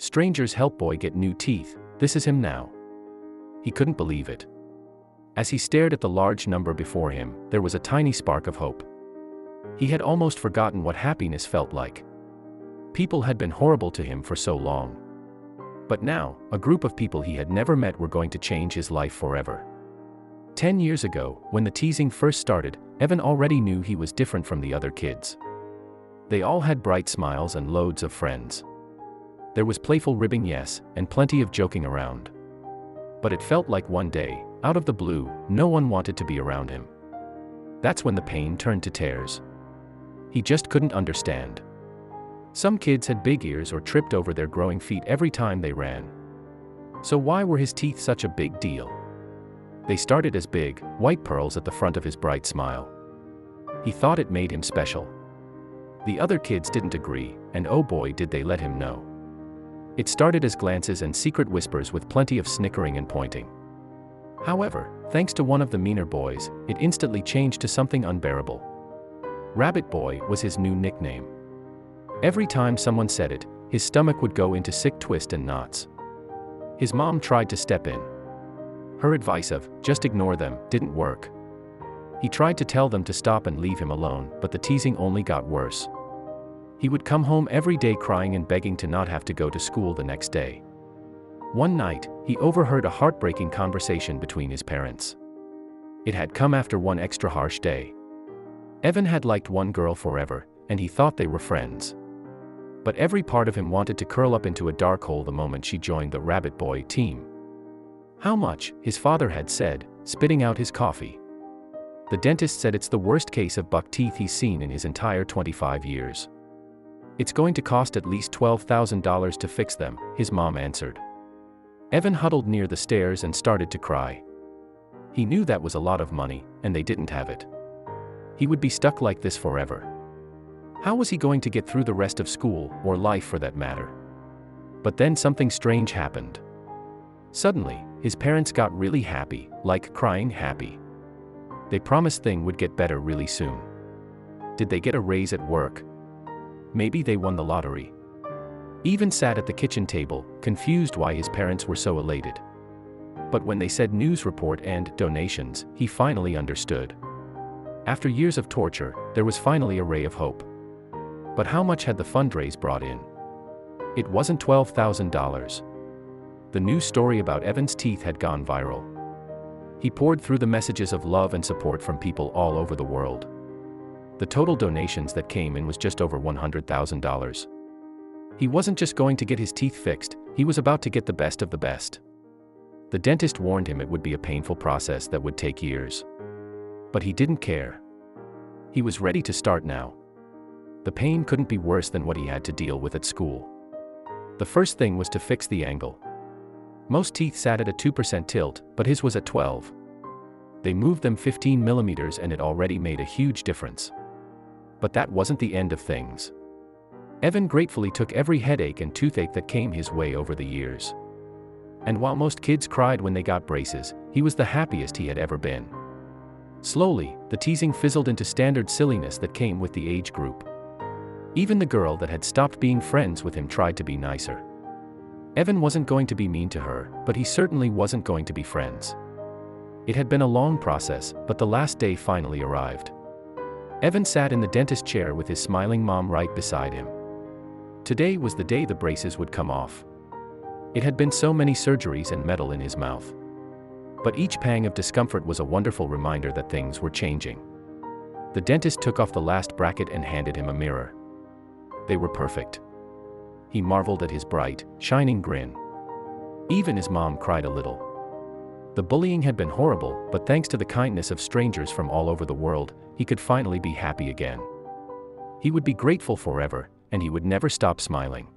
Strangers help boy get new teeth, this is him now. He couldn't believe it. As he stared at the large number before him, there was a tiny spark of hope. He had almost forgotten what happiness felt like. People had been horrible to him for so long. But now, a group of people he had never met were going to change his life forever. 10 years ago, when the teasing first started, Evan already knew he was different from the other kids. They all had bright smiles and loads of friends. There was playful ribbing, yes, and plenty of joking around. But it felt like one day, out of the blue, no one wanted to be around him. That's when the pain turned to tears. He just couldn't understand. Some kids had big ears or tripped over their growing feet every time they ran. So why were his teeth such a big deal? They started as big, white pearls at the front of his bright smile. He thought it made him special. The other kids didn't agree, and oh boy did they let him know. It started as glances and secret whispers with plenty of snickering and pointing. However, thanks to one of the meaner boys, it instantly changed to something unbearable. Rabbit Boy was his new nickname. Every time someone said it, his stomach would go into sick twists and knots. His mom tried to step in. Her advice of, just ignore them, didn't work. He tried to tell them to stop and leave him alone, but the teasing only got worse. He would come home every day crying and begging to not have to go to school the next day. One night, he overheard a heartbreaking conversation between his parents. It had come after one extra harsh day. Evan had liked one girl forever, and he thought they were friends. But every part of him wanted to curl up into a dark hole the moment she joined the Rabbit Boy team. How much, his father had said, spitting out his coffee. The dentist said it's the worst case of buck teeth he's seen in his entire 25 years. It's going to cost at least $12,000 to fix them, his mom answered. Evan huddled near the stairs and started to cry. He knew that was a lot of money, and they didn't have it. He would be stuck like this forever. How was he going to get through the rest of school, or life for that matter? But then something strange happened. Suddenly, his parents got really happy, like crying happy. They promised things would get better really soon. Did they get a raise at work? Maybe they won the lottery. Evan sat at the kitchen table, confused why his parents were so elated. But when they said news report and donations, he finally understood. After years of torture, there was finally a ray of hope. But how much had the fundraise brought in? It wasn't $12,000. The news story about Evan's teeth had gone viral. He poured through the messages of love and support from people all over the world. The total donations that came in was just over $100,000. He wasn't just going to get his teeth fixed, he was about to get the best of the best. The dentist warned him it would be a painful process that would take years. But he didn't care. He was ready to start now. The pain couldn't be worse than what he had to deal with at school. The first thing was to fix the angle. Most teeth sat at a 2% tilt, but his was at 12. They moved them 15 millimeters and it already made a huge difference. But that wasn't the end of things. Evan gratefully took every headache and toothache that came his way over the years. And while most kids cried when they got braces, he was the happiest he had ever been. Slowly, the teasing fizzled into standard silliness that came with the age group. Even the girl that had stopped being friends with him tried to be nicer. Evan wasn't going to be mean to her, but he certainly wasn't going to be friends. It had been a long process, but the last day finally arrived. Evan sat in the dentist chair with his smiling mom right beside him. Today was the day the braces would come off. It had been so many surgeries and metal in his mouth. But each pang of discomfort was a wonderful reminder that things were changing. The dentist took off the last bracket and handed him a mirror. They were perfect. He marveled at his bright, shining grin. Even his mom cried a little. The bullying had been horrible, but thanks to the kindness of strangers from all over the world, he could finally be happy again. He would be grateful forever, and he would never stop smiling.